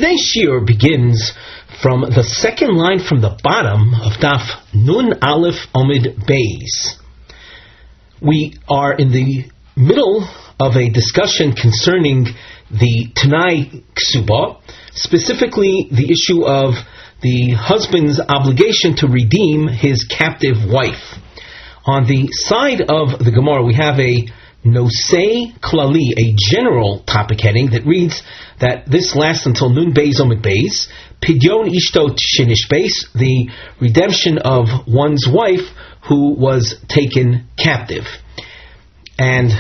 Today's shiur begins from the second line from the bottom of Daf Nun Aleph Omid Beis. We are in the middle of a discussion concerning the Tanai Ksuba, specifically the issue of the husband's obligation to redeem his captive wife. On the side of the Gemara, we have a Nosei Klali, a general topic heading that reads that this lasts until Nun Beis Omid Beis, Pidyon Ishto Shinish Beis, the redemption of one's wife who was taken captive. And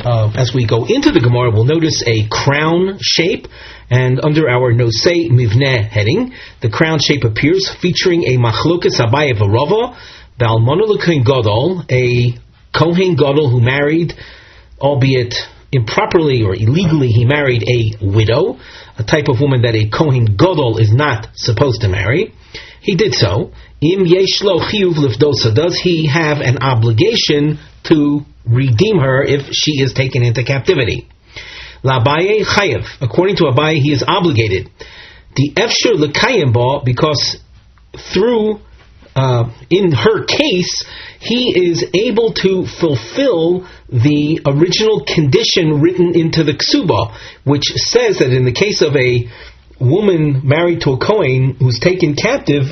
as we go into the Gemara, we'll notice a crown shape, and under our Nosei Mivneh heading, the crown shape appears featuring a Machlokas Abaye V'Rava, Ba'almona L'Kohen Gadol, a Kohen Gadol who married, albeit improperly or illegally, he married a widow, a type of woman that a Kohen Gadol is not supposed to marry. He did so. Im yesh lo chiyuv lifdosa, does he have an obligation to redeem her if she is taken into captivity? L'Abaye chayev, according to Abaye, he is obligated. The efshur l'kayim ba, because through in her case, he is able to fulfill the original condition written into the Ksuba, which says that in the case of a woman married to a Kohen who's taken captive,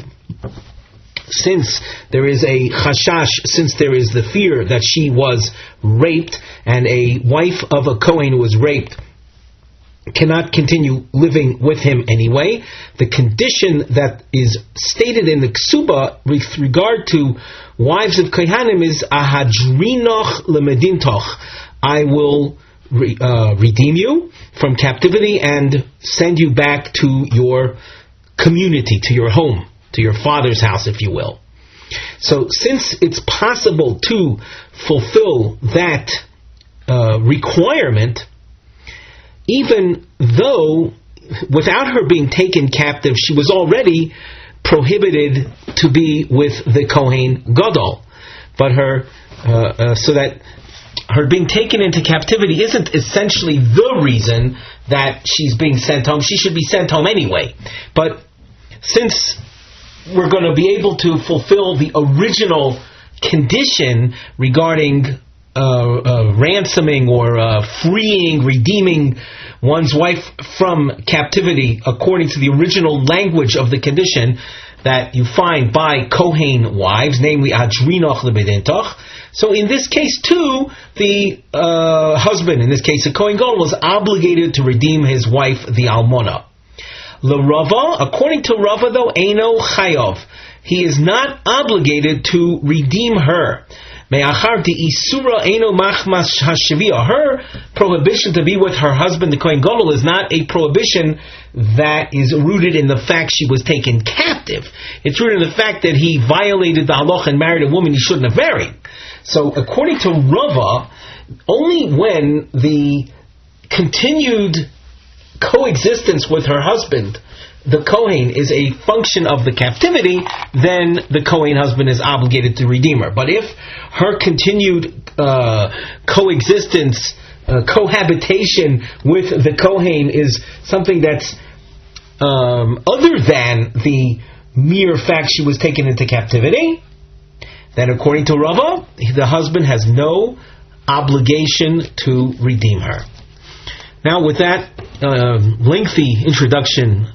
since there is a chashash, since there is the fear that she was raped, and a wife of a Kohen who was raped cannot continue living with him anyway, the condition that is stated in the Ksuba with regard to wives of Kohanim is ahadrinoch lemedintoch, I will redeem you from captivity and send you back to your community, to your home, to your father's house, if you will. So since it's possible to fulfill that requirement, even though without her being taken captive, she was already prohibited to be with the Kohen Gadol. But her, so that her being taken into captivity isn't essentially the reason that she's being sent home. She should be sent home anyway. But since we're going to be able to fulfill the original condition regarding ransoming or freeing, redeeming one's wife from captivity according to the original language of the condition that you find by Kohen wives, namely Adrinoch Lebedintoch. So in this case too, the husband, in this case a Kohen Gadol, was obligated to redeem his wife, the Almona. L'Rava, according to Rava though, Eino Chayov, he is not obligated to redeem her. Me'achar de'isura eino machmas hashivia. Her prohibition to be with her husband, the Kohen Gadol, is not a prohibition that is rooted in the fact she was taken captive. It's rooted in the fact that he violated the halacha and married a woman he shouldn't have married. So, according to Rava, only when the continued coexistence with her husband, the Kohen, is a function of the captivity, then the Kohen husband is obligated to redeem her. But if her continued coexistence, cohabitation with the Kohen is something that's other than the mere fact she was taken into captivity, then according to Rava, the husband has no obligation to redeem her. Now, with that lengthy introduction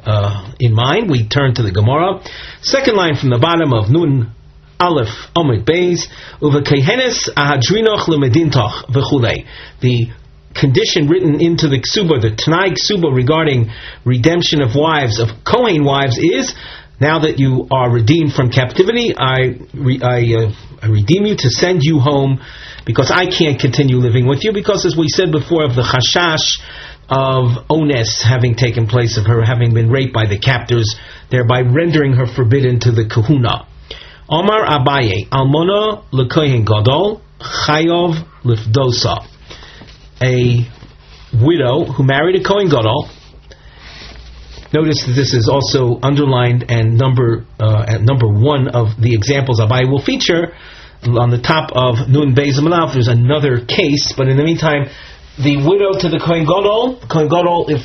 in mind, we turn to the Gemara. Second line from the bottom of Nun Aleph Omid Beis, Uvekehenes ahadrinoch lemedintoch v'chulei. The condition written into the Ksuba, the Tanai Ksuba regarding redemption of wives, of Kohen wives, is, now that you are redeemed from captivity, I redeem you to send you home, because I can't continue living with you, because as we said before, of the chashash of ones having taken place, of her having been raped by the captors, thereby rendering her forbidden to the kahuna. Omar Abaye, Almona L'Kohen Gadol, Chayov Lifdosa. A widow who married a Kohen Gadol. Notice that this is also underlined and at number one of the examples Abaye will feature. On the top of Nun Beis Malav, there's another case, but in the meantime, the widow to the Kohen Gadol. The Kohen Gadol, if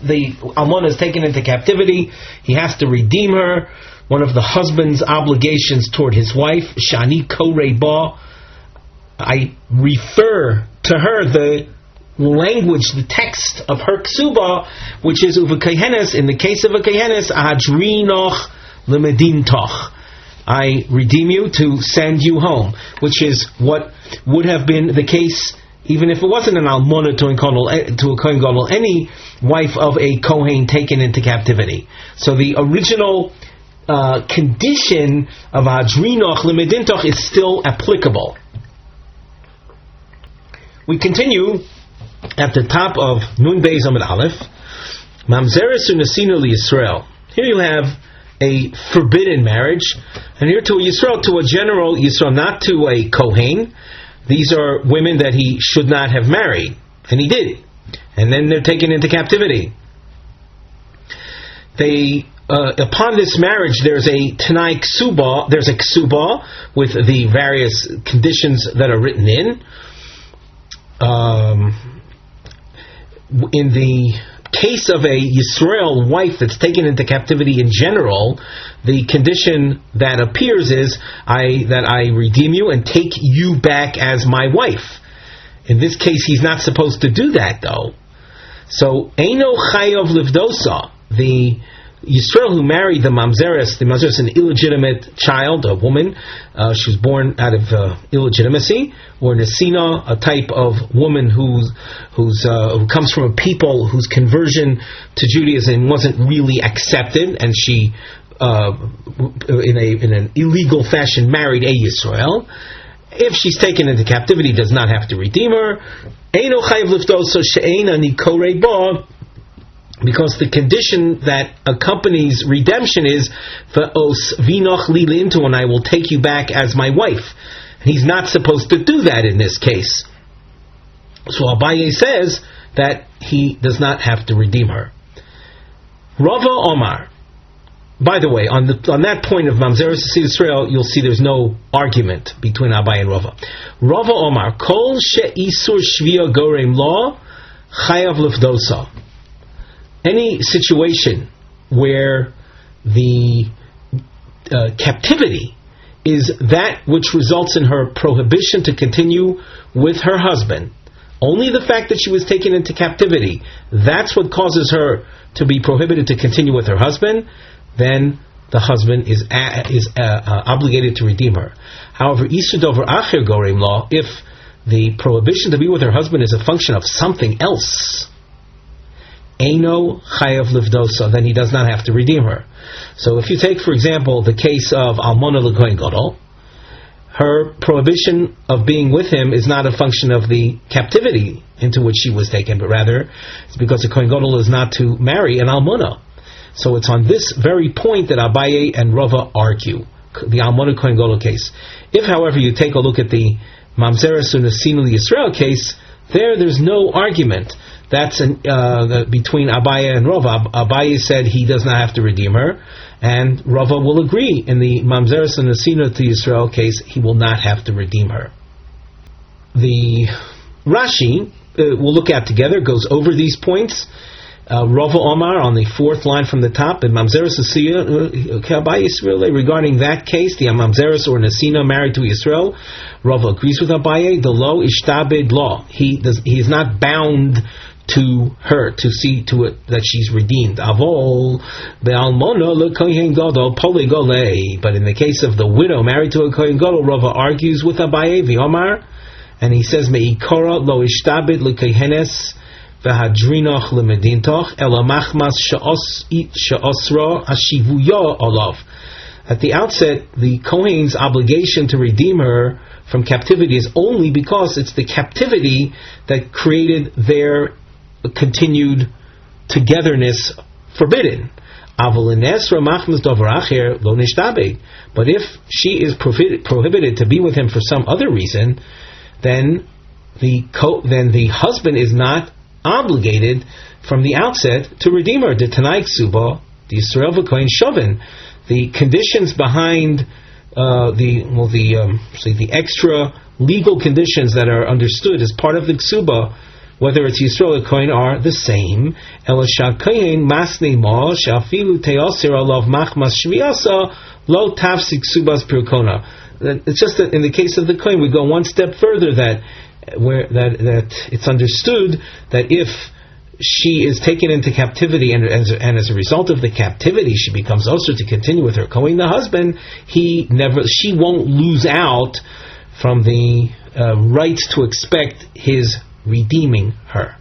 the almana is taken into captivity, he has to redeem her. One of the husband's obligations toward his wife, Shani Korei Ba, I refer to her the language, the text of her ksuba, which is uvekehenes. In the case of a kehenes, ahadrinoch lemedintoch, I redeem you to send you home, which is what would have been the case even if it wasn't an almona to a Kohen Gadol, any wife of a Kohen taken into captivity. So the original condition of Adrinoch Lemedintoch is still applicable. We continue at the top of Nun Beis Amud Aleph, Mamzeres Unesinu Yisrael. Here you have a forbidden marriage, and here to a Yisrael, to a general Yisrael, not to a Kohen. These are women that he should not have married, and he did. And then they're taken into captivity. Upon this marriage, there's a Tanai Ksuba, there's a Ksuba with the various conditions that are written in. In the case of a Yisrael wife that's taken into captivity in general, the condition that appears is that I redeem you and take you back as my wife. In this case, he's not supposed to do that, though. So, Eino Chayav Livdosa, the Yisrael who married the Mamzeres is an illegitimate child, a woman. She was born out of illegitimacy, or Nesina, a type of woman who comes from a people whose conversion to Judaism wasn't really accepted, and she, in an illegal fashion, married a Yisrael. If she's taken into captivity, does not have to redeem her. Eino chayav lifdoso she'eina nikorei ba. Because the condition that accompanies redemption is va'os vinoch li lintu, and I will take you back as my wife. He's not supposed to do that in this case. So Abaye says that he does not have to redeem her. Rava Omar. By the way, on that point of Mamzeres Yisrael, you'll see there's no argument between Abaye and Rava. Rava Omar, Kol she'isur shvia gorem law chayav lifdosa. Any situation where the captivity is that which results in her prohibition to continue with her husband, only the fact that she was taken into captivity, that's what causes her to be prohibited to continue with her husband, then the husband is obligated to redeem her. However, Isur Dover Acher Gorem law, if the prohibition to be with her husband is a function of something else, Eino chayav livdosa, then he does not have to redeem her. So if you take, for example, the case of Almona l'Kohen Gadol, her prohibition of being with him is not a function of the captivity into which she was taken, but rather it's because the Kohen Gadol is not to marry an Almona. So it's on this very point that Abaye and Rava argue, the Almona Kohen Gadol case. If, however, you take a look at the Mamzeres Unesinu Yisrael case, there's no argument. That's between Abaye and Rava. Abaye said he does not have to redeem her, and Rava will agree in the Mamzeres Unesinu to Yisrael case, he will not have to redeem her. The Rashi we'll look at together goes over these points. Rava Omar on the fourth line from the top, and Mamzeres Yisrael regarding that case, the Mamzeres or Nesina married to Yisrael, Rava agrees with Abaye. The lo ishtabed law, he is not bound to her to see to it that she's redeemed. Avol be'almona lekohen gadol poligole. But in the case of the widow married to a kohen gadol, Rava argues with Abaye v'Omar, and he says me'ikora lo ishtabed lekohenes v'hadrinoch lemedintoch ela machmas she'osra hashivuya olav. At the outset, the kohen's obligation to redeem her from captivity is only because it's the captivity that created their continued togetherness forbidden. But if she is prohibited to be with him for some other reason, then the husband is not obligated from the outset to redeem her. The Tanai Ksuba, the Yisrael v'Kohen Shovin, the conditions behind the extra legal conditions that are understood as part of the Ksuba whether it's Yisrael or Kohen, are the same. It's just that in the case of the Kohen, we go one step further, that it's understood that if she is taken into captivity, and as a result of the captivity she becomes Ozer to continue with her Kohen, the husband, she won't lose out from the rights to expect his redeeming her.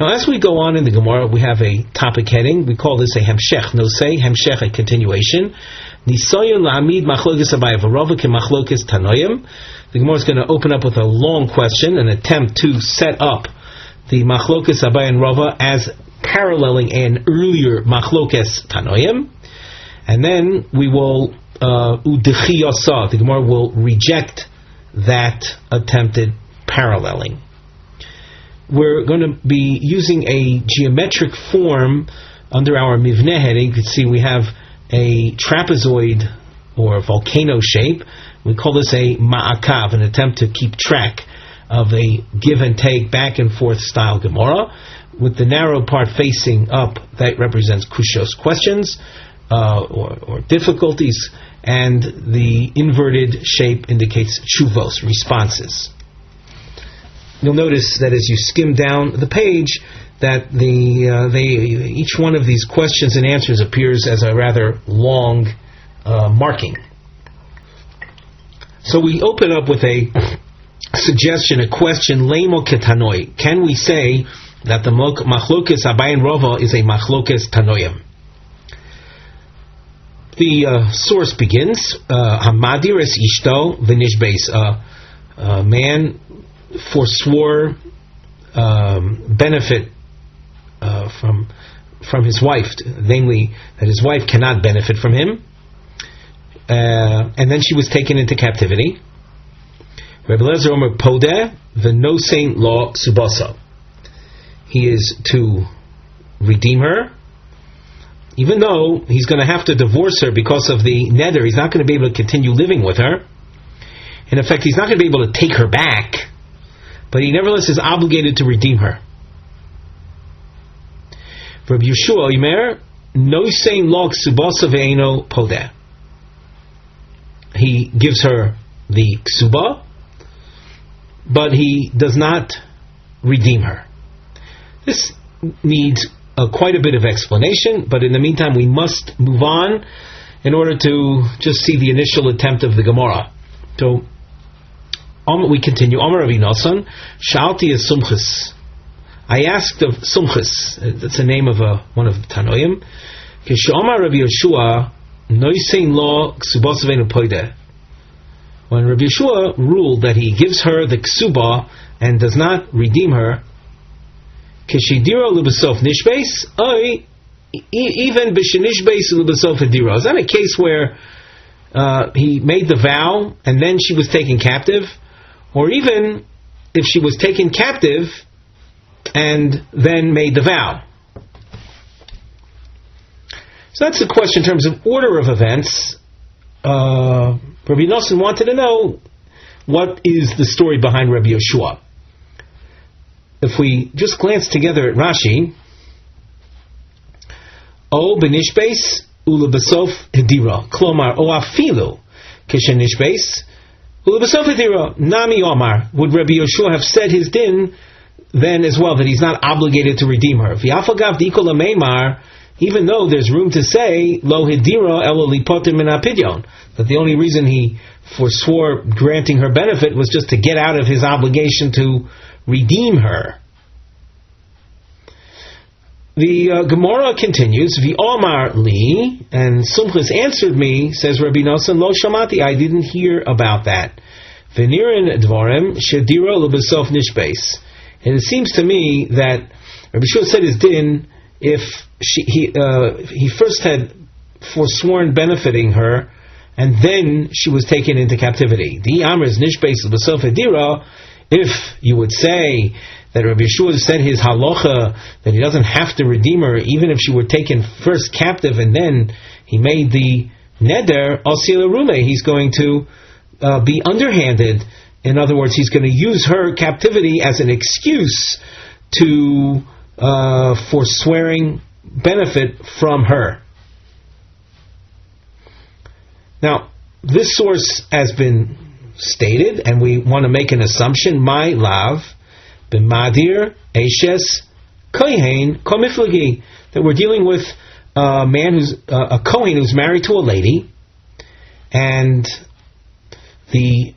Now, as we go on in the Gemara, we have a topic heading. We call this a hemshech nosei, hemshech, a continuation. Nisayon la'amid machlokes Abaye v'Rava k'machlokes Tanoim. The Gemara is going to open up with a long question, an attempt to set up the machlokes Abaye and Rava as paralleling an earlier machlokes Tanoim, and then we will the Gemara will reject that attempted paralleling. We're going to be using a geometric form under our mivneh heading. You can see we have a trapezoid or volcano shape. We call this a ma'akav, an attempt to keep track of a give and take, back and forth style Gemara. With the narrow part facing up, that represents kushos, questions or difficulties, and the inverted shape indicates shuvos, responses. You'll notice that as you skim down the page, that each one of these questions and answers appears as a rather long marking. So we open up with a suggestion, a question, Leimo ketanoi. Can we say that the machlokes Abaye and Rava is a machlokes Tanoim? The source begins, Hamadir es ishto v'nishbeis. A man forswore benefit from his wife, namely that his wife cannot benefit from him, and then she was taken into captivity. Rebbe Lezer Omer Podeh v'nosein lo subasa. He is to redeem her, even though he's going to have to divorce her because of the neder. He's not going to be able to continue living with her. In effect, he's not going to be able to take her back, but he nevertheless is obligated to redeem her. Rabbi Yeshua Omer nosein lo subasa ve'eno podeh. He gives her the ksuba, but he does not redeem her. This needs quite a bit of explanation, but in the meantime we must move on in order to just see the initial attempt of the Gemara. So we continue. Amar Rav Yehonasan, Shalti es Sumchus. I asked of Sumchus, that's the name of one of the Tanoim. Amar Rav Yeshua, Noisein lo ksubos ve'enu poideh. When Rav Yeshua ruled that he gives her the ksuba and does not redeem her, Keshidiro l'besof nishbeis, even b'shenishbeis l'besof hadiro. Is that a case where he made the vow and then she was taken captive, or even if she was taken captive and then made the vow? So that's the question in terms of order of events. Rabbi Yehonasan wanted to know what is the story behind Rabbi Yeshua. If we just glance together at Rashi, O benishbeis ulebesof hedira, klomar o afilu keshenishbeis ulebesof hedira nami omar. Would Rabbi Yeshua have said his din then as well, that he's not obligated to redeem her? V'afagav dikola meimar, even though there's room to say lo hedira elo lipotim min apidyon, that the only reason he forswore granting her benefit was just to get out of his obligation to redeem her. The Gemara continues, V'omar li, and Sumchus answered me, says Rabbi Yehonasan, lo shamati, I didn't hear about that. V'nirin dvarem shedira l'besof nishbeis. And it seems to me that Rabbi Yeshua said his din if he first had forsworn benefiting her, and then she was taken into captivity. The Amr is nishbeis l'besof hedira. If you would say that Rabbi Yeshua said his halacha that he doesn't have to redeem her even if she were taken first captive and then he made the neder, asila rume, he's going to be underhanded In other words, he's going to use her captivity as an excuse to forswearing benefit from her. Now, this source has been stated, and we want to make an assumption. My lav b'madir eshes kohen komiflagi, that we're dealing with a man who's a kohen who's married to a lady, and the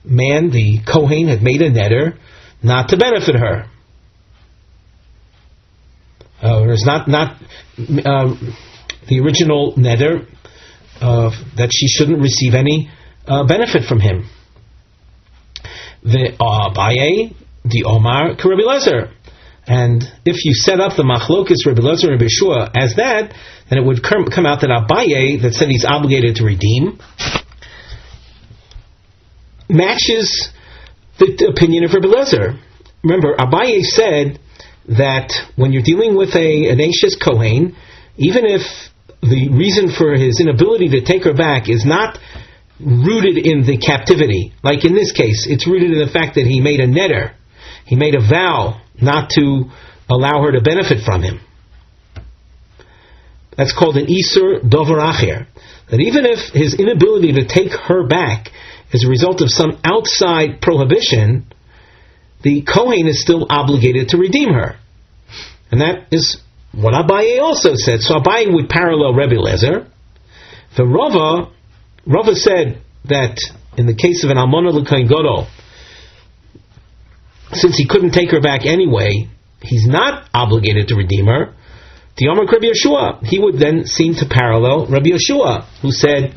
man, the kohen, had made a neder not to benefit her. There's not the original neder that she shouldn't receive any benefit from him. The Abaye, the Omar, Rabbi Ozer. And if you set up the Machlokas, Rabbi Ozer and Rabbi Yeshua as that, then it would come out that Abaye, that said he's obligated to redeem, matches the opinion of Rabbi Ozer. Remember, Abaye said that when you're dealing with an Ashes Kohen, even if the reason for his inability to take her back is not rooted in the captivity, like in this case, it's rooted in the fact that he made a neder, he made a vow not to allow her to benefit from him. That's called an Isur Dover Acher. That even if his inability to take her back is a result of some outside prohibition, the Kohen is still obligated to redeem her. And that is what Abaye also said. So Abaye would parallel Rebbe Lezer. The Rava said that in the case of an Almona L'Kohen Gadol, since he couldn't take her back anyway, he's not obligated to redeem her. The Omer Rabbi Yeshua, he would then seem to parallel Rabbi Yeshua, who said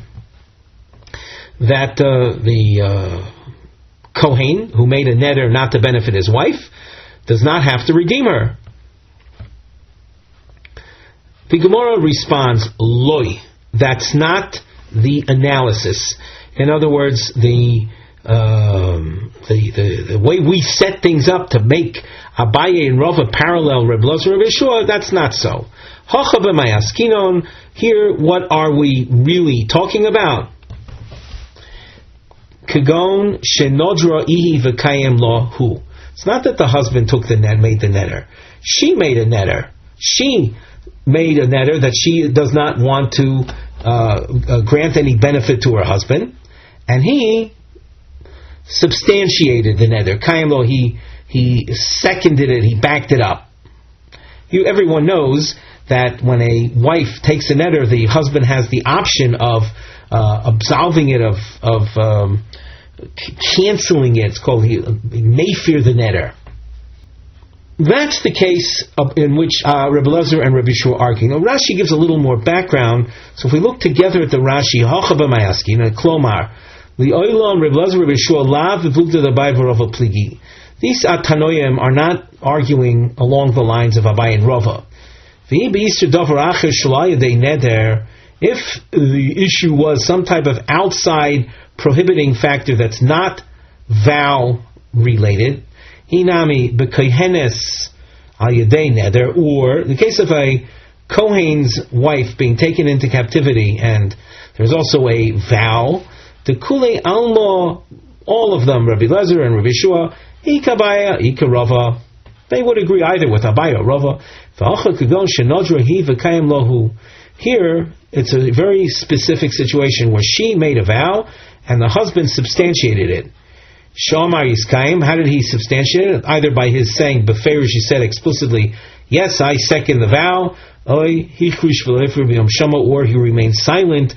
that the Kohen who made a neder not to benefit his wife does not have to redeem her. The Gemara responds, Loi. That's not the analysis. In other words, the way we set things up to make Abaye and Rava parallel Reb Lozer and Reb Yeshua, that's not so. Here, what are we really talking about? Kagon shenodra ihi v'kayem lahu. It's not that the husband took the net, made the neder. She made a neder. She made a neder that she does not want to grant any benefit to her husband, and he substantiated the neder. Kayem lo, he seconded it, he backed it up. Everyone knows that when a wife takes a neder, the husband has the option of absolving it, of canceling it. It's called he may fear the neder. That's the case in which Rebbe Lezer and Rebbe Yeshua are arguing. Now, Rashi gives a little more background. So if we look together at the Rashi, Klomar, Rebbe Lezer, Rebbe Yeshua, Lav v'vugda Abaye v'Rava pligi. These Tanoim are not arguing along the lines of Abaye and Rava. If the issue was some type of outside prohibiting factor that's not vow related, Hinami b'kohenes al yedei neder, or the case of a Kohen's wife being taken into captivity, and there's also a vow, the kule alma, all of them, Rabbi Lezer and Rabbi Yeshua, ika Abaye, ika Rava, they would agree either with Abaye or Rava. Here, it's a very specific situation where she made a vow and the husband substantiated it. Shamar Yiskayim, how did he substantiate it? Either by his saying, Beferish, he said explicitly, yes, I second the vow, or he remained silent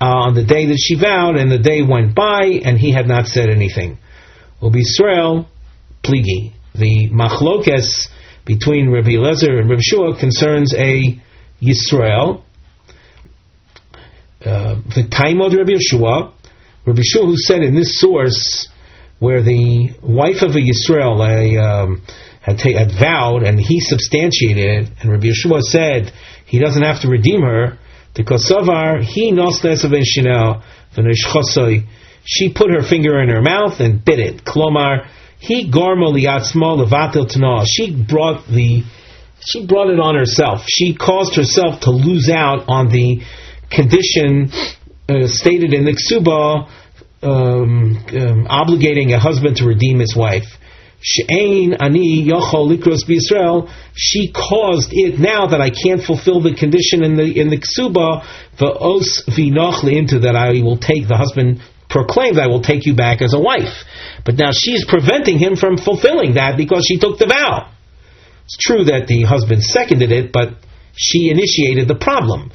on the day that she vowed, and the day went by, and he had not said anything. Ubisrael, pligi. The machlokes between Rabbi Lezer and Rabbi Yeshua concerns a Yisrael. The time of Rabbi Yeshua who said in this source, where the wife of a Yisrael had vowed and he substantiated it, and Rabbi Yeshua said he doesn't have to redeem her, the kosavar he nosnes of shinel v'neshchosoi, she put her finger in her mouth and bit it. Klomar he garma liatzma levatel tana, she brought it on herself. She caused herself to lose out on the condition stated in the Kesubos obligating a husband to redeem his wife. She'ein ani yochol likros b'Yisrael. She caused it. Now that I can't fulfill the condition in the ksuba, v'os v'noch into that I will take, the husband proclaims, I will take you back as a wife. But now she's preventing him from fulfilling that because she took the vow. It's true that the husband seconded it, but she initiated the problem.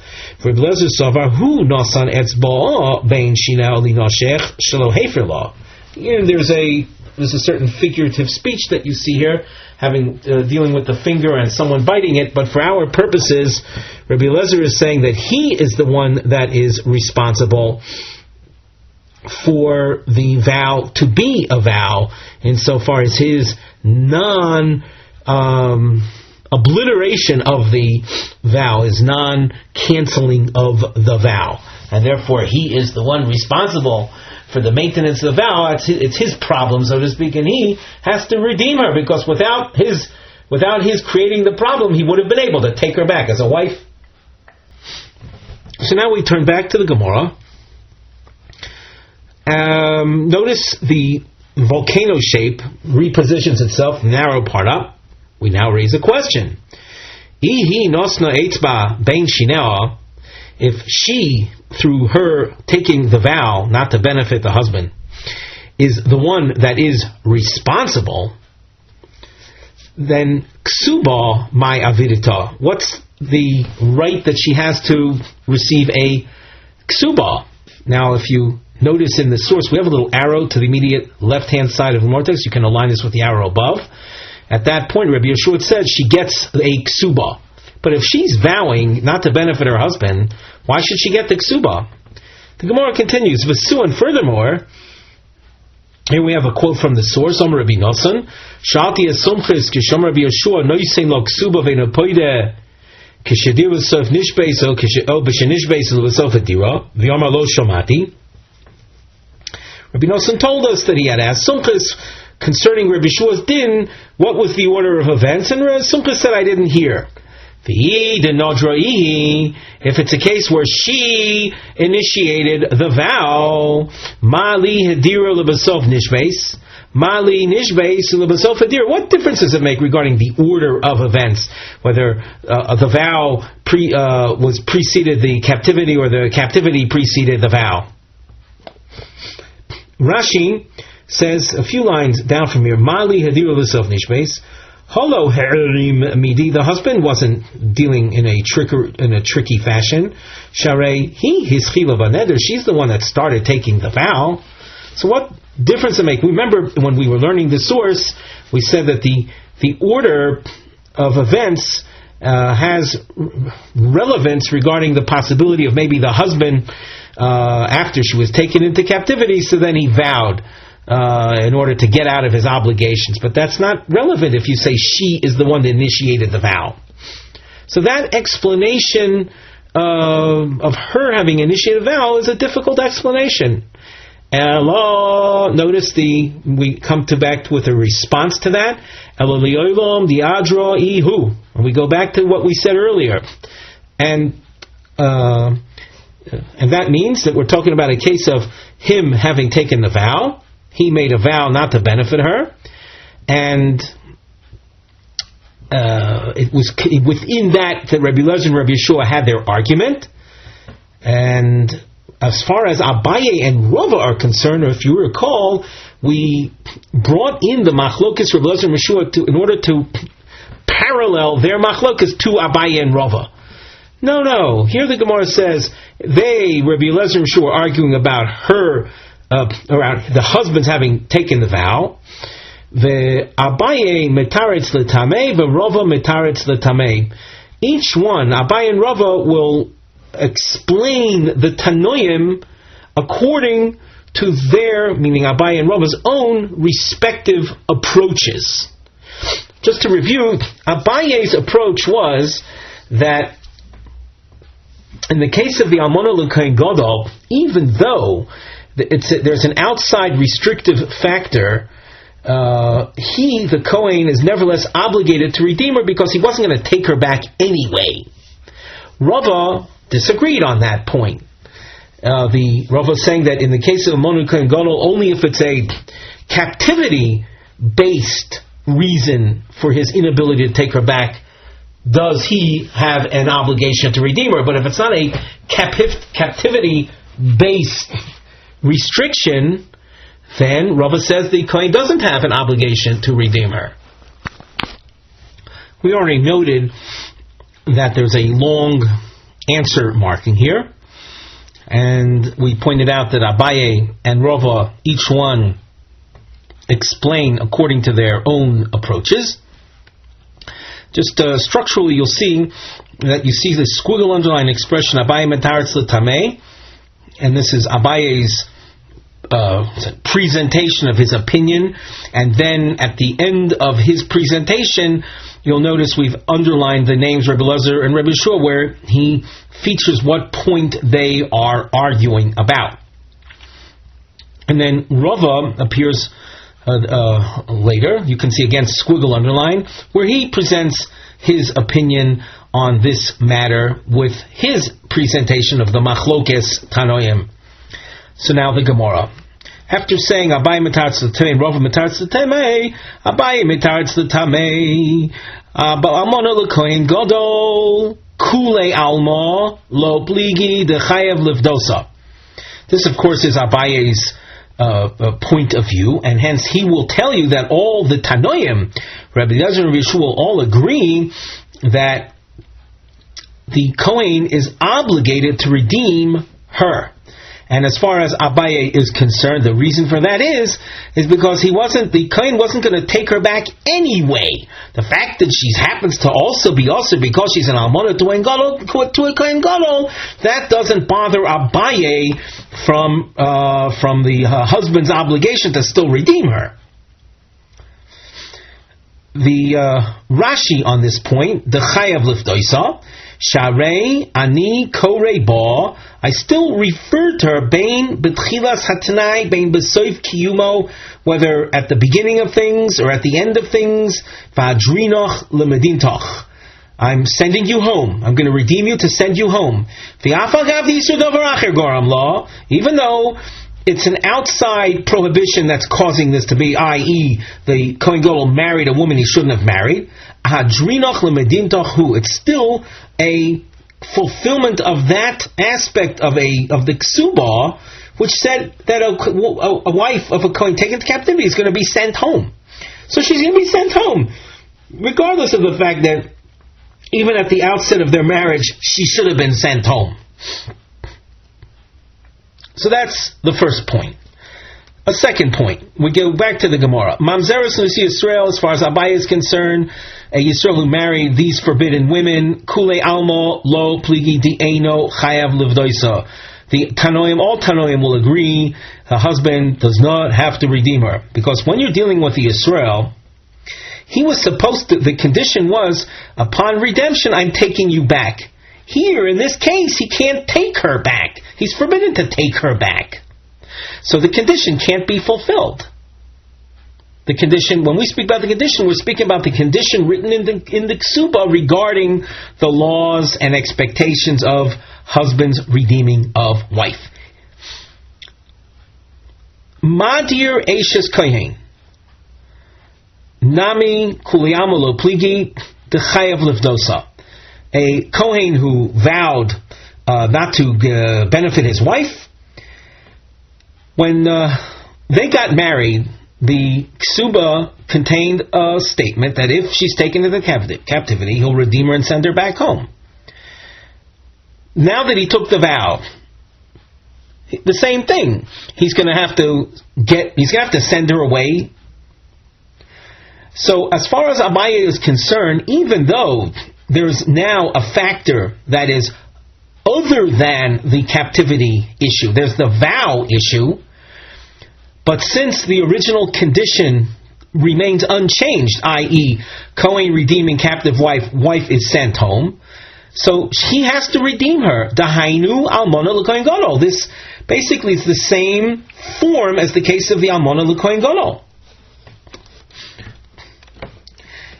There's a certain figurative speech that you see here, dealing with the finger and someone biting it, but for our purposes, Rabbi Eliezer is saying that he is the one that is responsible for the vow to be a vow, insofar as his obliteration of the vow is non-canceling of the vow, and therefore he is the one responsible for the maintenance of the vow. It's his problem, so to speak, and he has to redeem her, because without his creating the problem, he would have been able to take her back as a wife. So now we turn back to the Gemara. Notice the volcano shape repositions itself, narrow part up. We now raise a question. If she, through her taking the vow not to benefit the husband, is the one that is responsible, then ksuba my avidita. What's the right that she has to receive a ksuba? Now, if you notice in the source, we have a little arrow to the immediate left-hand side of the vortex. You can align this with the arrow above. At that point, Rabbi Yeshua said she gets a ksuba. But if she's vowing not to benefit her husband, why should she get the ksuba? The Gemara continues, V'su, and furthermore, here we have a quote from the source, Omer Rabbi Yonasan, Shalti esumchis kishom Rabbi Yeshua noisein lo ksuba ve'nopoide kishedir v'sof nishbeis o b'shenishbeis v'sof adira v'yomar lo shomati. Rabbi Yonasan told us that he had asked Sumchis concerning Rabbi Yeshua's din, what was the order of events, and Sumchis said, I didn't hear. If it's a case where she initiated the vow, Mali Hadira Libasof Nishbeis, Mali Nishbeis Libasof Hadira, what difference does it make regarding the order of events? Whether the vow was preceded the captivity or the captivity preceded the vow? Rashi says a few lines down from here, Mali Hadira Libasof Nishbeis. Holo herim midi. The husband wasn't dealing in a tricky fashion. Sharei his chila v'neder. She's the one that started taking the vow. So what difference does it make? Remember when we were learning the source, we said that the order of events has relevance regarding the possibility of maybe the husband after she was taken into captivity, so then he vowed in order to get out of his obligations. But that's not relevant if you say she is the one that initiated the vow. So that explanation of her having initiated the vow is a difficult explanation. Notice we come back with a response to that. And we go back to what we said earlier. And that means that we're talking about a case of him having taken the vow. He made a vow not to benefit her, and it was within that Rabbi Eliezer and Rabbi Yeshua had their argument. And as far as Abaye and Rava are concerned, or if you recall, we brought in the machlokas Rabbi Eliezer and Yeshua in order to parallel their machlokas to Abaye and Rava. No. Here the Gemara says Rabbi Eliezer and Yeshua, are arguing about her. Around the husband's having taken the vow. The Abaye metaretz letamei, the Rava metaretz letamei. Each one, Abaye and Rava, will explain the Tanoim according to their, meaning Abaye and Rava's own respective approaches. Just to review, Abaye's approach was that in the case of the Almona l'Kohen Gadol, even though there's an outside restrictive factor, the Kohen, is nevertheless obligated to redeem her because he wasn't going to take her back anyway. Rava disagreed on that point. the Rav is saying that in the case of Almona Kohen Gadol, only if it's a captivity-based reason for his inability to take her back does he have an obligation to redeem her. But if it's not a captivity-based restriction, then Rava says the Kohen doesn't have an obligation to redeem her. We already noted that there's a long answer marking here, and we pointed out that Abaye and Rava, each one, explain according to their own approaches. Just structurally, you'll see that you see the squiggle underline expression Abaye metaretz l'tamei, and this is Abaye's presentation of his opinion, and then at the end of his presentation, you'll notice we've underlined the names Rebbe Ozer and Rebbe Shua, where he features what point they are arguing about. And then Rava appears later. You can see again squiggle underline, where he presents his opinion on this matter with his presentation of the machlokes Tanoim. So now the Gemara. After saying Abaye metaretz l'tamei, Rava metaretz l'tamei, Abaye metaretz l'tamei, Almona l'kohen gadol, kule alma, lo pligi dechayev livdosa. This, of course, is Abaye's point of view, and hence he will tell you that all the Tanoim, Rabbi Eliezer and Rabbi Yeshua, will all agree that the Kohen is obligated to redeem her. And as far as Abaye is concerned, the reason for that is because the Kohen wasn't going to take her back anyway. The fact that she happens to also be because she's an Almona to a Kohen Gadol, that doesn't bother Abaye from the husband's obligation to still redeem her. The Rashi on this point, the Chayav Lifdoisa, Sharei ani korei ba, I still refer to her bein betchilas hatanai, bein besoif kiyumo, whether at the beginning of things or at the end of things. V'adrinoch lemedintoch, I'm sending you home. I'm going to redeem you to send you home. V'afagav d'isur davar acher goram la, even though it's an outside prohibition that's causing this to be, i.e., the Kohen Gadol married a woman he shouldn't have married. Hadrinoch lemedintoch, it's still a fulfillment of that aspect of the Kesubos, which said that a wife of a Kohen taken into captivity is going to be sent home. So she's going to be sent home, regardless of the fact that even at the outset of their marriage, she should have been sent home. So that's the first point. A second point, we go back to the Gemara. Mamzeres Nusi Yisrael, as far as Abaye is concerned, a Yisrael who married these forbidden women, Kule Almo Lo Pligi Di'eno Chayav Livdoisa. The Tanoim, all Tanoim will agree, the husband does not have to redeem her. Because when you're dealing with the Yisrael, he was supposed to, the condition was, upon redemption, I'm taking you back. Here, in this case, he can't take her back. He's forbidden to take her back. So the condition can't be fulfilled. The condition, when we speak about the condition, we're speaking about the condition written in the Kesubos regarding the laws and expectations of husband's redeeming of wife. Madir Eishes Kohen Nami Kuliamulo Pligi Dechayav Livdosa. A Kohen who vowed not to benefit his wife, when they got married, the Kesubos contained a statement that if she's taken into captivity, he'll redeem her and send her back home. Now that he took the vow, the same thing. He's going to have to send her away. So as far as Abaye is concerned, even though there's now a factor that is other than the captivity issue, there's the vow issue, but since the original condition remains unchanged, i.e., Kohen redeeming captive wife is sent home, so he has to redeem her. Dahainu almona l'kohen gadol. This basically is the same form as the case of the almona l'kohen gadol.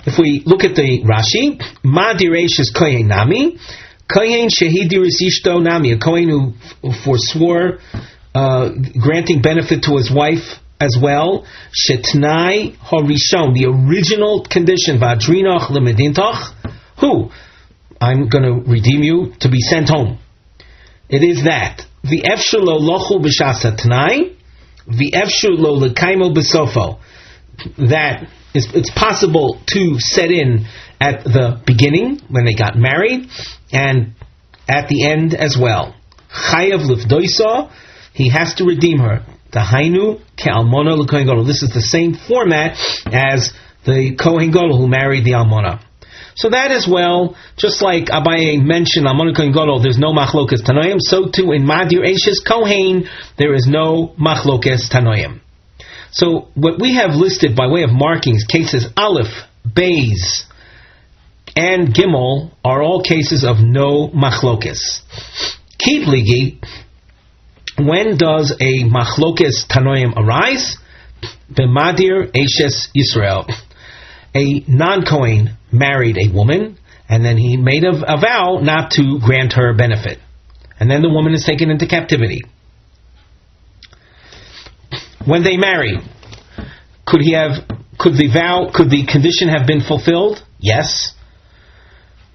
If we look at the Rashi, ma diresh is kohen nami, Kohen shehidiris ishto nami, a Kohen who forswore granting benefit to his wife as well. Shetnai harishon, the original condition, vadrinach lemedintach, who? I'm going to redeem you to be sent home. It is that. V'efshur lo lochu b'shas hatnai, v'efshur lo lekaimo b'sofo. That it's possible to set in at the beginning when they got married and at the end as well. Chayav livdoisa, he has to redeem her. Dahainu ke'almona l'kohen gadol. This is the same format as the kohen gadol who married the almona. So that as well, just like Abaye mentioned, almona kohen gadol, there's no machlokas tanoim. So too in madir eishes kohen, there is no machlokas tanoim. So what we have listed by way of markings, cases Aleph, Beis, and Gimel, are all cases of no machlokas. Keep ligi, when does a machlokas tanoim arise? B'madir eishes Yisrael. A non-Kohen married a woman, and then he made a vow not to grant her benefit. And then the woman is taken into captivity. When they married, could the condition have been fulfilled? Yes.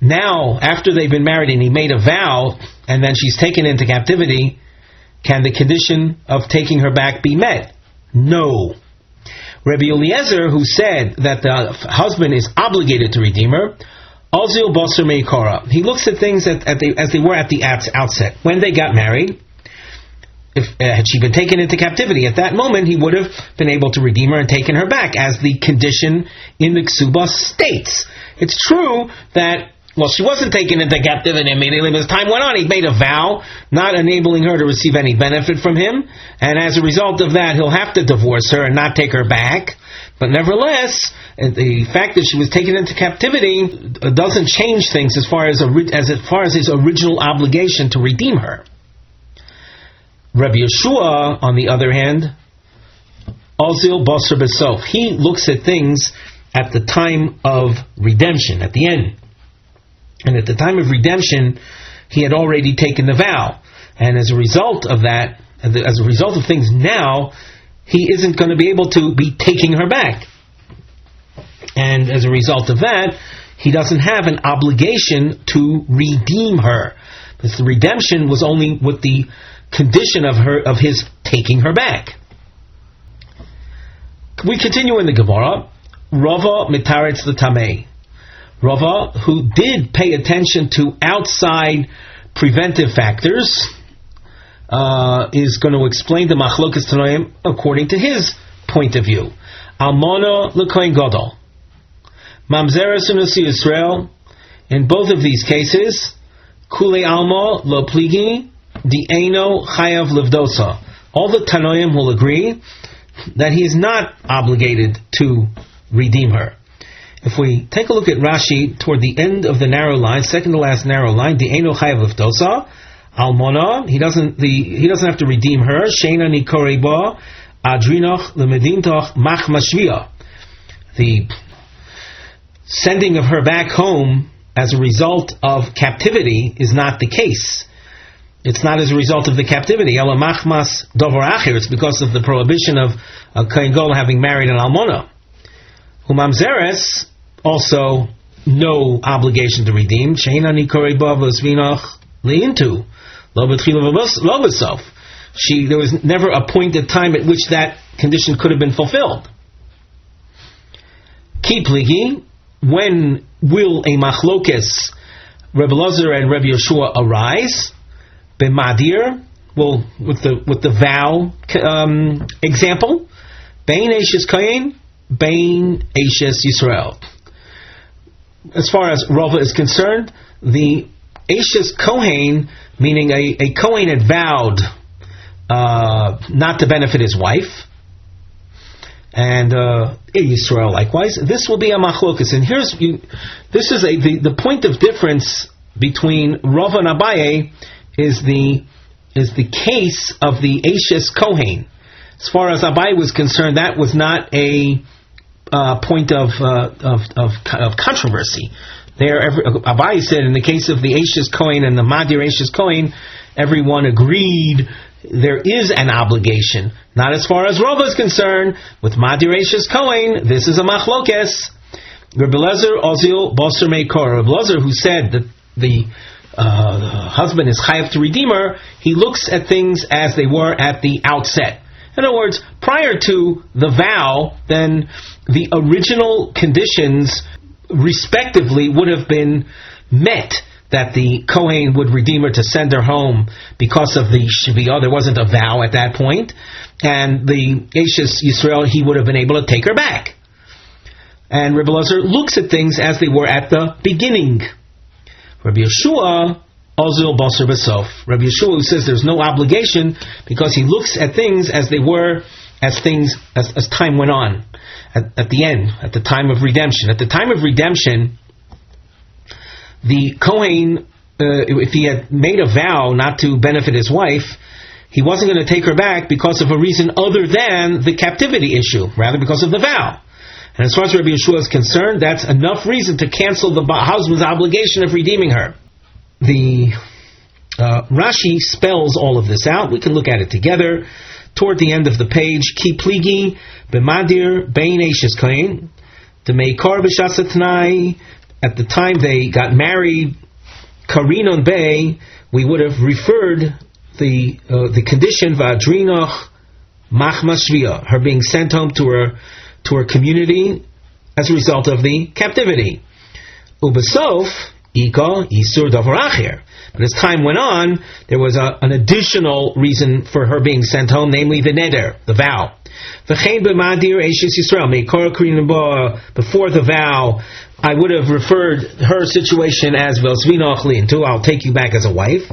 Now, after they've been married and he made a vow, and then she's taken into captivity, can the condition of taking her back be met? No. Rabbi Eliezer, who said that the husband is obligated to redeem her, Ozil Boser Meikora, he looks at things as they were at the outset. When they got married, if had she been taken into captivity, at that moment he would have been able to redeem her and taken her back, as the condition in the Kesubos states. It's true that, well, she wasn't taken into captivity immediately, but as time went on, he made a vow, not enabling her to receive any benefit from him, and as a result of that, he'll have to divorce her and not take her back. But nevertheless, the fact that she was taken into captivity doesn't change things as far as his original obligation to redeem her. Rabbi Yeshua, on the other hand, Ozil Basar Besof, he looks at things at the time of redemption, at the end. And at the time of redemption, he had already taken the vow. And as a result of that, as a result of things now, he isn't going to be able to be taking her back. And as a result of that, he doesn't have an obligation to redeem her. Because the redemption was only with the condition of his taking her back. We continue in the Gemara. Rava mitaretz l'tamei. Rava, who did pay attention to outside preventive factors, is going to explain the machlokas tanoim according to his point of view. Almona l'kohen gadol, mamzeres u'nasi Yisrael. In both of these cases, kule alma lo pligi di'eno chayav livdosa. All the tanoim will agree that he is not obligated to redeem her. If we take a look at Rashi toward the end of the narrow line, second to last narrow line, di'eno chayav livdosa, almona, he doesn't have to redeem her. Sheina nikorei ba adrinach lemedintach mach mashvia. The sending of her back home as a result of captivity is not the case. It's not as a result of the captivity. Ela machmas dover acher. It's because of the prohibition of a kohen gadol having married an almona. Umamzeres, also no obligation to redeem. Sheina nikorei ba v'svinach leintu lo b'tchila lo b'sof. There was never a point of time at which that condition could have been fulfilled. Ki pligi, when will a machlokes Rebbe Ozer and Rebbe Yeshua arise? B'madir, well, with the vow example, bein eishes kohen, bein eishes Yisrael. As far as Rava is concerned, the eishes kohen, meaning a kohen had vowed not to benefit his wife, and Yisrael likewise. This will be a machlokas, and this is the point of difference between Rava and Abaye is the case of the eishes kohen. As far as Abaye was concerned, that was not a point of controversy. Abai said in the case of the Eishes Kohen and the Madir Eishes Kohen, everyone agreed there is an obligation. Not as far as Rava is concerned. With Madir Eishes Kohen, this is a machlokes. Rabbi Lezer Ozil Boser Meikor. Rabbi Lezer, who said that the husband is chayav to redeem her, he looks at things as they were at the outset. In other words, prior to the vow, then the original conditions respectively would have been met, that the Kohen would redeem her to send her home because of the Shviah. There wasn't a vow at that point. And the Eishes Yisrael, he would have been able to take her back. And Rabbi Ozer looks at things as they were at the beginning. Rabbi Yeshua, Ozil Basar Basof. Rabbi Yeshua, who says there's no obligation because he looks at things as they were, as time went on. At the end, at the time of redemption. At the time of redemption, the Kohen, if he had made a vow not to benefit his wife, he wasn't going to take her back because of a reason other than the captivity issue, rather because of the vow. And as far as Rabbi Yeshua is concerned, that's enough reason to cancel the husband's obligation of redeeming her. The Rashi spells all of this out. We can look at it together. Toward the end of the page, Ki pligi b'madir bein eishes kohen d'meikar b'shasatnai. At the time they got married, karinon bay, we would have referred the condition v'adrinoch machma shviah, her being sent home to her community as a result of the captivity. Ubesof ika isur davar acher. But as time went on, there was an additional reason for her being sent home, namely the neder, the vow. V'chein b'madir eishes Yisrael meikor karinon ba. Before the vow, I would have referred her situation as v'osvinoch li, until I'll take you back as a wife.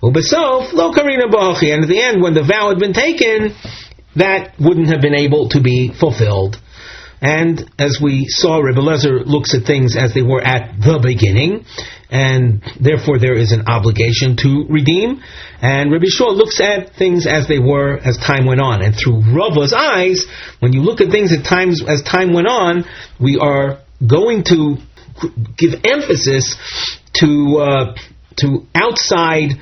Ubesof lo karinon ba. And at the end, when the vow had been taken, that wouldn't have been able to be fulfilled. And as we saw, Rebbe Lezer looks at things as they were at the beginning, and therefore there is an obligation to redeem. And Rebbe Yeshua looks at things as they were as time went on. And through Rava's eyes, when you look at things as time went on, we are going to give emphasis to outside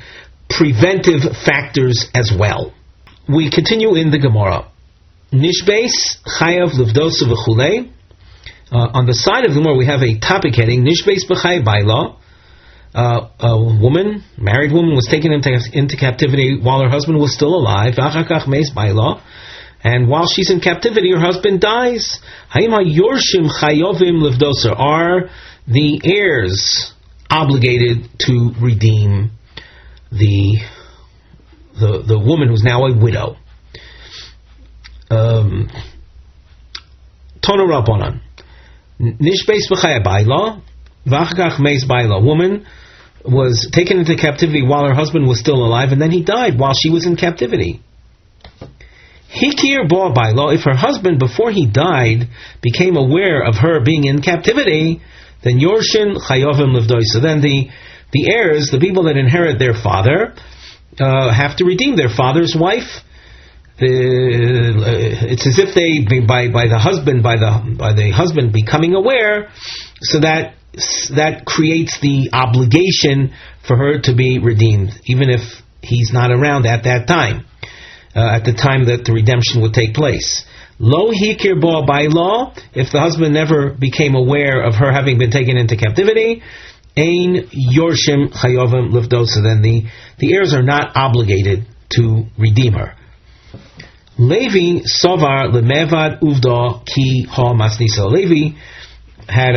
preventive factors as well. We continue in the Gemara. Nishbeis chayav livdosa v'chulei. On the side of the Gemara, we have a topic heading: Nishbeis b'chay baila. A woman, married woman, was taken into captivity while her husband was still alive. V'achakach meis baila. And while she's in captivity, her husband dies. Hayim hayorshim chayovim livdosa. Are the heirs obligated to redeem the woman who's now a widow? Tonu Rabbanan. Nishbeis b'chaya baila, v'achakach meis baila. Woman was taken into captivity while her husband was still alive, and then he died while she was in captivity. Hikir bo baila. If her husband, before he died, became aware of her being in captivity, then yorshin chayovim livdoisa. Then the heirs, the people that inherit their father, have to redeem their father's wife. It's as if they, by the husband becoming aware, so that creates the obligation for her to be redeemed, even if he's not around at that time, at the time that the redemption would take place. Lo hikir bo by law, if the husband never became aware of her having been taken into captivity, ein yorshim chayovim livdosa, then the heirs are not obligated to redeem her. Levi sovar lemevad uvda ki ha masnisa. Levi had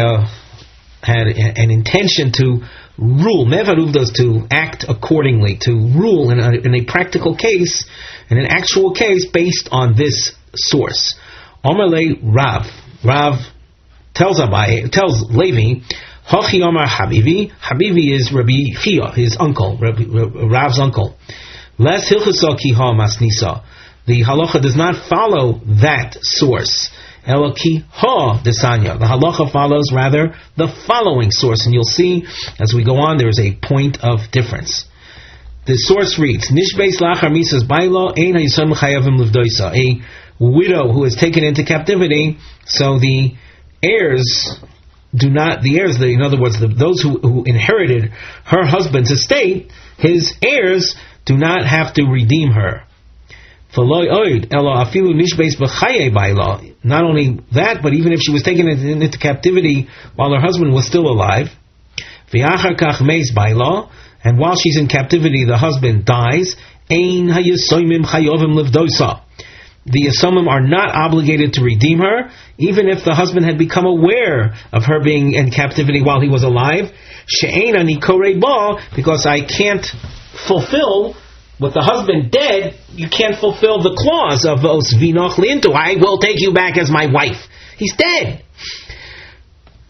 an intention to rule. Mevad uvda is to act accordingly, to rule in a practical case, in an actual case based on this source. Omerle Rav. Rav tells Levi, Hachi Omar Habibi. Habibi is Rabbi Chia, his uncle, Rav's uncle. Les hilchasa ki ha masnisa. The halacha does not follow that source. Ela ki ha desanya. The halacha follows rather the following source, and you'll see as we go on there is a point of difference. The source reads: Nishbeis lachar misas baila ein hayisam chayavim livdoisa. A widow who is taken into captivity, so the heirs do not, the heirs, in other words, those who inherited her husband's estate, his heirs do not have to redeem her. Not only that, but even if she was taken into captivity while her husband was still alive, and while she's in captivity, the husband dies, the Yasomim are not obligated to redeem her, even if the husband had become aware of her being in captivity while he was alive, because I can't fulfill, with the husband dead, you can't fulfill the clause of Osvinoch Lintu, I will take you back as my wife. He's dead.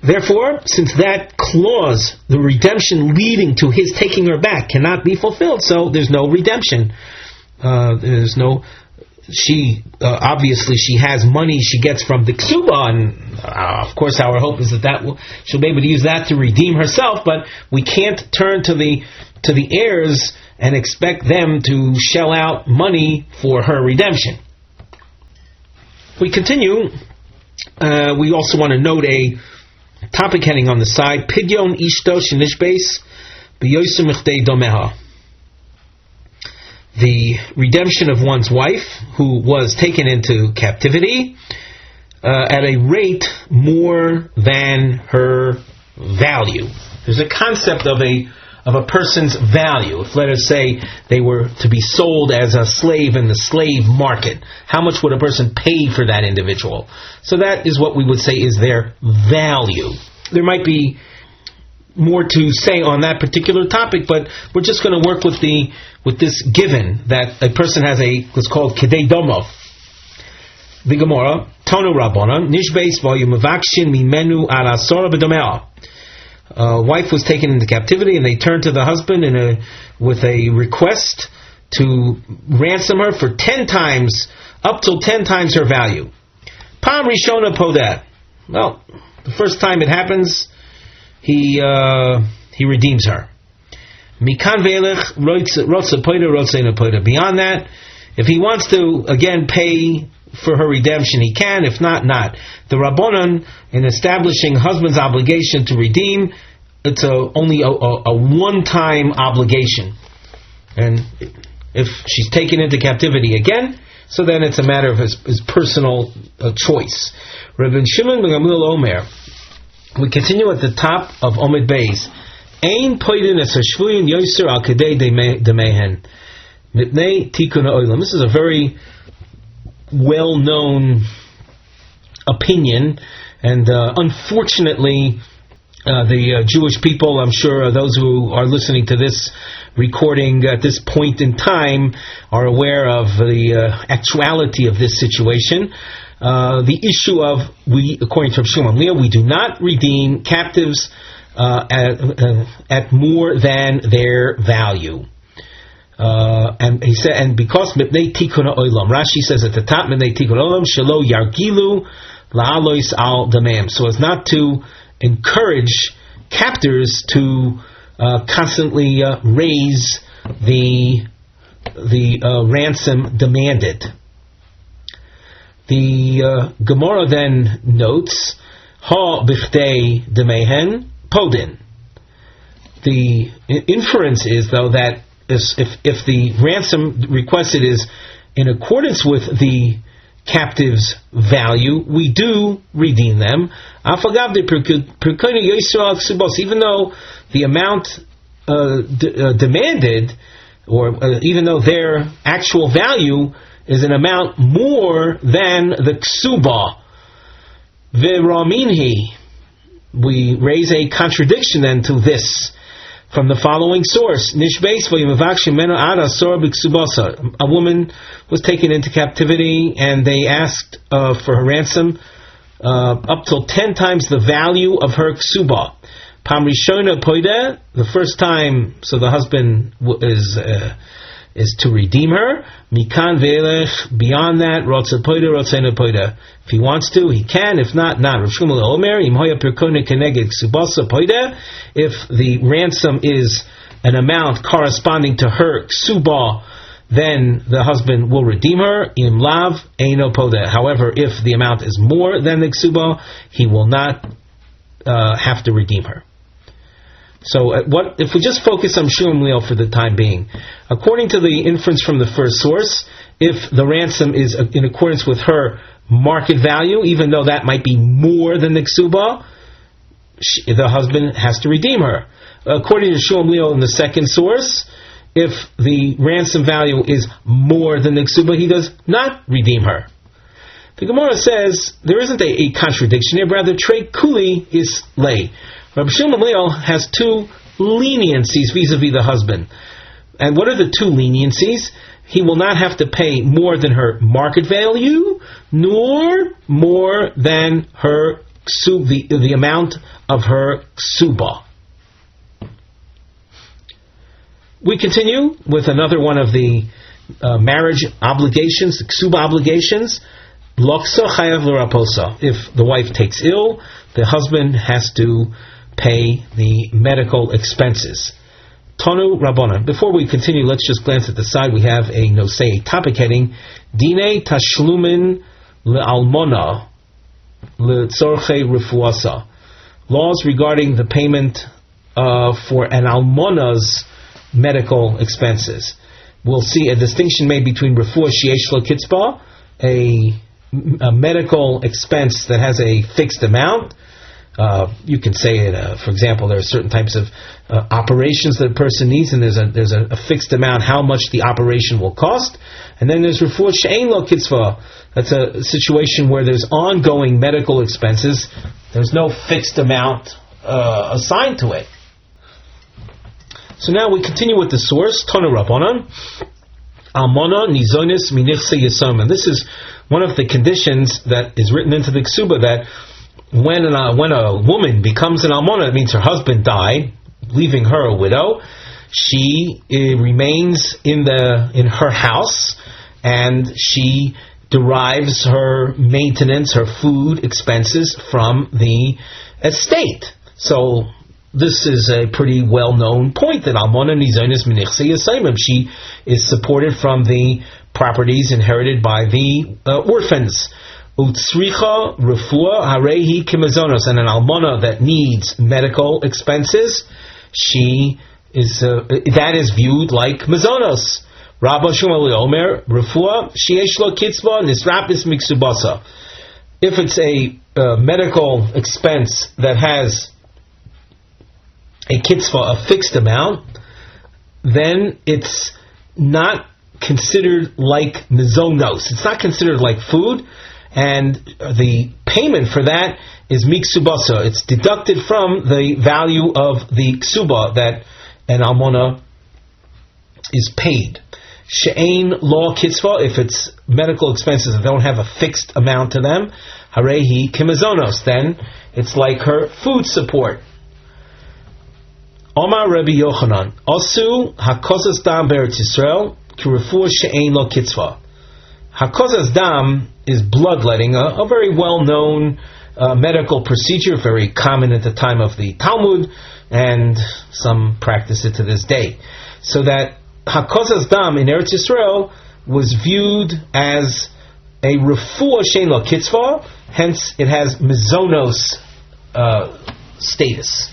Therefore, since that clause, the redemption leading to his taking her back, cannot be fulfilled, so there's no redemption. Obviously she has money she gets from the Ksuba, and of course our hope is that she'll be able to use that to redeem herself, but we can't turn to the heirs and expect them to shell out money for her redemption. We continue. We also want to note a topic heading on the side: Pidyon Ishto Shenishbeis B'Yosem Ichdei Domeha. The redemption of one's wife who was taken into captivity at a rate more than her value. There's a concept of a person's value. If, let us say, they were to be sold as a slave in the slave market, how much would a person pay for that individual? So that is what we would say is their value. There might be more to say on that particular topic, but we're just going to work with this given that a person has what's called Kedei Domo. The Gemara, Tonu Rabbana, Nishbeis Vayumevakshin Mimenu Al Asora B'Domea. Wife was taken into captivity, and they turned to the husband with a request to ransom her for 10 times, up till 10 times her value. Pam Rishona Podat. Well, the first time it happens, he redeems her. Mikan velech rotza poida rotzeina poida. Beyond that, if he wants to again pay for her redemption, he can. If not, not. The Rabbanon, in establishing husband's obligation to redeem, it's only a one-time obligation. And if she's taken into captivity again, so then it's a matter of his personal choice. Rabbi Shimon ben Gamliel Omer. We continue at the top of Omid Beis. Ein poidin es hashvuyin yoser al kedei demehen mitnei tikun ha'olam. This is a very well-known opinion, and unfortunately, the Jewish people, I'm sure those who are listening to this recording at this point in time, are aware of the actuality of this situation. The issue of, according to Rav Shimon, we do not redeem captives at more than their value. And he said, and because mipnei tikun ha'olam, Rashi says at the top, mipnei tikun ha'olam shelo yargilu la'alois al damam, so as not to encourage captors to constantly raise the ransom demanded. The Gemara then notes, ha bichdei demehen podin. The inference is, though, that if the ransom requested is in accordance with the captive's value, we do redeem them. Even though the amount demanded, or even though their actual value is an amount more than the ksuba, v'raminhi, we raise a contradiction then to this from the following source. A woman was taken into captivity, and they asked for her ransom up till 10 times the value of her ksuba. Pam rishona poida, the first time, so the husband is to redeem her. Mikan velech, beyond that, rotza poida, rotzena poida. If he wants to, he can. If not, not. Rav Shmuel Omer, im hoya perkone keneged ksubasa poida. If the ransom is an amount corresponding to her ksuba, then the husband will redeem her. Im lav eino poida. However, if the amount is more than the ksuba, he will not have to redeem her. So what if we just focus on shiur and liyal for the time being? According to the inference from the first source, if the ransom is in accordance with her market value, even though that might be more than the ksuba, the husband has to redeem her. According to shiur and liyal in the second source, if the ransom value is more than the ksuba, he does not redeem her. The Gemara says there isn't a contradiction here, but rather trei kuli is lay. Rabbi Shimon Gamliel has two leniencies vis-a-vis the husband. And what are the two leniencies? He will not have to pay more than her market value, nor more than her the amount of her ksuba. We continue with another one of the marriage obligations, the ksuba obligations. Loksa chayav l'raposa. If the wife takes ill, the husband has to pay the medical expenses. Tonu Rabbanan. Before we continue, let's just glance at the side. We have a topic heading, Dine Tashlumin Le'almona Le'tzorchei Refuasa. Laws regarding the payment for an almona's medical expenses. We'll see a distinction made between refuah sheyesh lo kitzba, a medical expense that has a fixed amount. You can say it, for example, there are certain types of operations that a person needs, and there's a fixed amount how much the operation will cost. And then there's refuah she'ein lo kitzva. That's a situation where there's ongoing medical expenses. There's no fixed amount assigned to it. So now we continue with the source, Tonu Rabbanan, Almona nizonis minichse yisoma. And this is one of the conditions that is written into the ksuba, that when a woman becomes an almona, it means her husband died, leaving her a widow. She remains in her house, and she derives her maintenance, her food expenses from the estate. So this is a pretty well-known point that almona nizonis minichse yisoma. She is supported from the properties inherited by the orphans. Utsricha refuah harehi kimazonos, and an almona that needs medical expenses, she is that is viewed like mazonos. Rabba Shmuel Omer refuah sheyesh lo kitzva nisrapis miksubasa. If it's a medical expense that has a kitzva, a fixed amount, then it's not considered like mazonos. It's not considered like food. And the payment for that is miksubasa. It's deducted from the value of the ksuba that an almona is paid. She'ein lo kitzva, if it's medical expenses that don't have a fixed amount to them, harehi kimazonos, then it's like her food support. Omar Rabbi Yochanan, Osu hakozas dam beretz Yisrael ki refuah she'ein lo kitzva. Hakozas dam is bloodletting, a very well-known medical procedure, very common at the time of the Talmud, and some practice it to this day. So that hakozas dam in Eretz Yisrael was viewed as a refuah she'ein lo kitzva, hence it has mizonos status.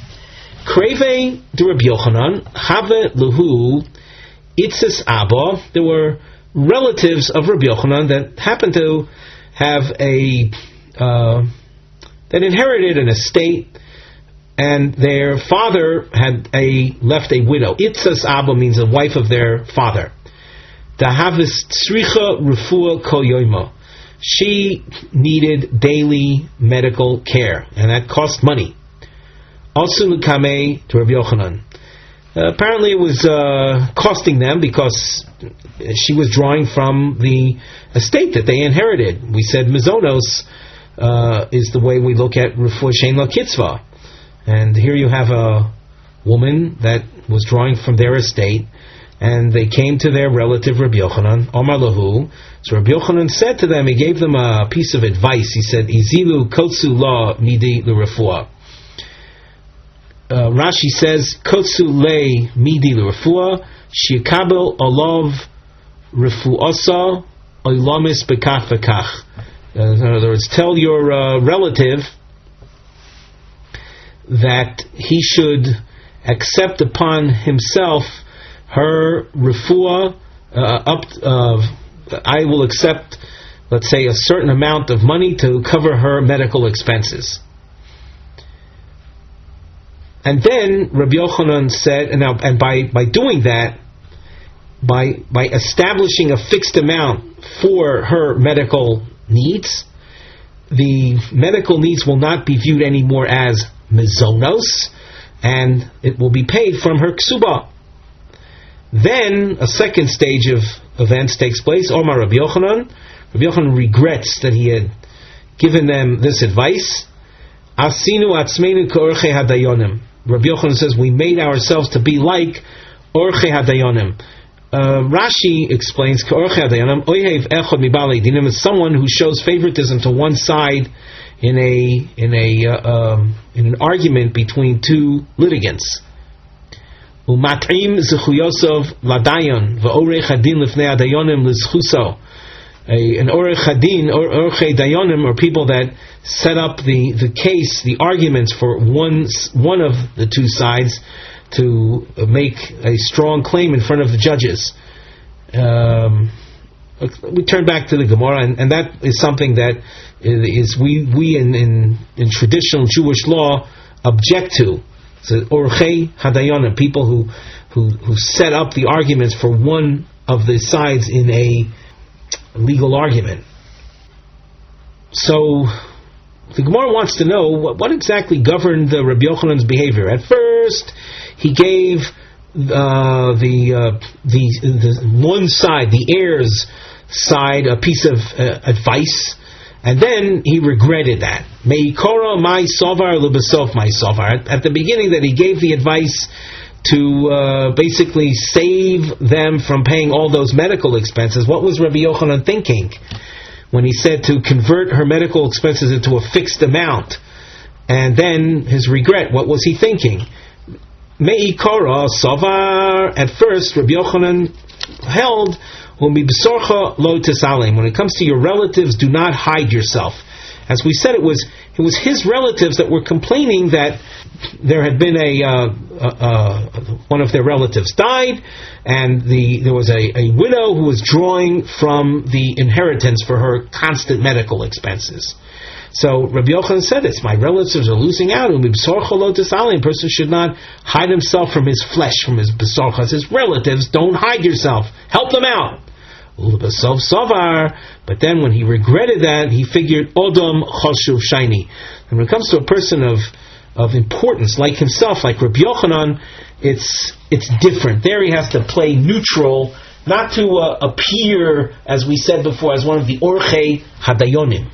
Kreve de Rabbi Yochanan, have luhu itzis abba. There were relatives of Rabbi Yochanan that happened to have that inherited an estate, and their father had left a widow. Itzas Abba means the wife of their father. Dahavis tzricha refuah kol yoima. She needed daily medical care, and that cost money. Also l'kamei to Rabbi Yochanan. Apparently it was costing them because she was drawing from the estate that they inherited. We said mizonos is the way we look at refuah she'ein lo kitzva. And here you have a woman that was drawing from their estate, and they came to their relative Rabbi Yochanan, Omar lahu. So Rabbi Yochanan said to them, he gave them a piece of advice. He said, Izilu kotsu la midi l'refuah. Rashi says, Kotsu le midi l'refuah, shikabel olav refuasa oilamis bekach v'kach. In other words, tell your relative that he should accept upon himself her refuah. I will accept, let's say, a certain amount of money to cover her medical expenses. And then Rabbi Yochanan said, and by doing that, by establishing a fixed amount for her medical needs, the medical needs will not be viewed anymore as mizonos, and it will be paid from her ksuba. Then a second stage of events takes place. Omar Rabbi Yochanan. Rabbi Yochanan regrets that he had given them this advice. Asinu atzmeinu k'orchei hadayonim. Rabbi Yochanan says, we made ourselves to be like orchei hadayonim. Rashi explains, k'orchei hadayonim, oyev echad mibalei dinim, is someone who shows favoritism to one side in an argument between two litigants. Umatrim zechuyosov ladayon ve'orech hadin lifnei hadayonim lizchuso. An orech hadin or orchei dayonim are people that set up the case, the arguments for one of the two sides to make a strong claim in front of the judges. We turn back to the Gemara, and that is something that is we in traditional Jewish law object to. So orchei hadayonim, people who set up the arguments for one of the sides in a legal argument. So the Gemara wants to know what exactly governed the Rabbi Yochanan's behavior. At first, he gave the one side, the heirs' side, a piece of advice, and then he regretted that. Meikora my sovar lubesof my sovar. At the beginning, that he gave the advice to basically save them from paying all those medical expenses. What was Rabbi Yochanan thinking when he said to convert her medical expenses into a fixed amount? And then his regret, what was he thinking? Me'ikara savar. At first, Rabbi Yochanan held, when it comes to your relatives, do not hide yourself. As we said, it was his relatives that were complaining that there had been one of their relatives died, and there was a widow who was drawing from the inheritance for her constant medical expenses. So Rabbi Yochanan said this: my relatives are losing out. A person should not hide himself from his flesh, from his besorchas. His relatives, don't hide yourself. Help them out. But then when he regretted that, he figured Odom Choshuv Shaini. And when it comes to a person of importance like himself, like Rabbi Yochanan, it's different. There he has to play neutral, not to appear, as we said before, as one of the Orchei Hadayonim.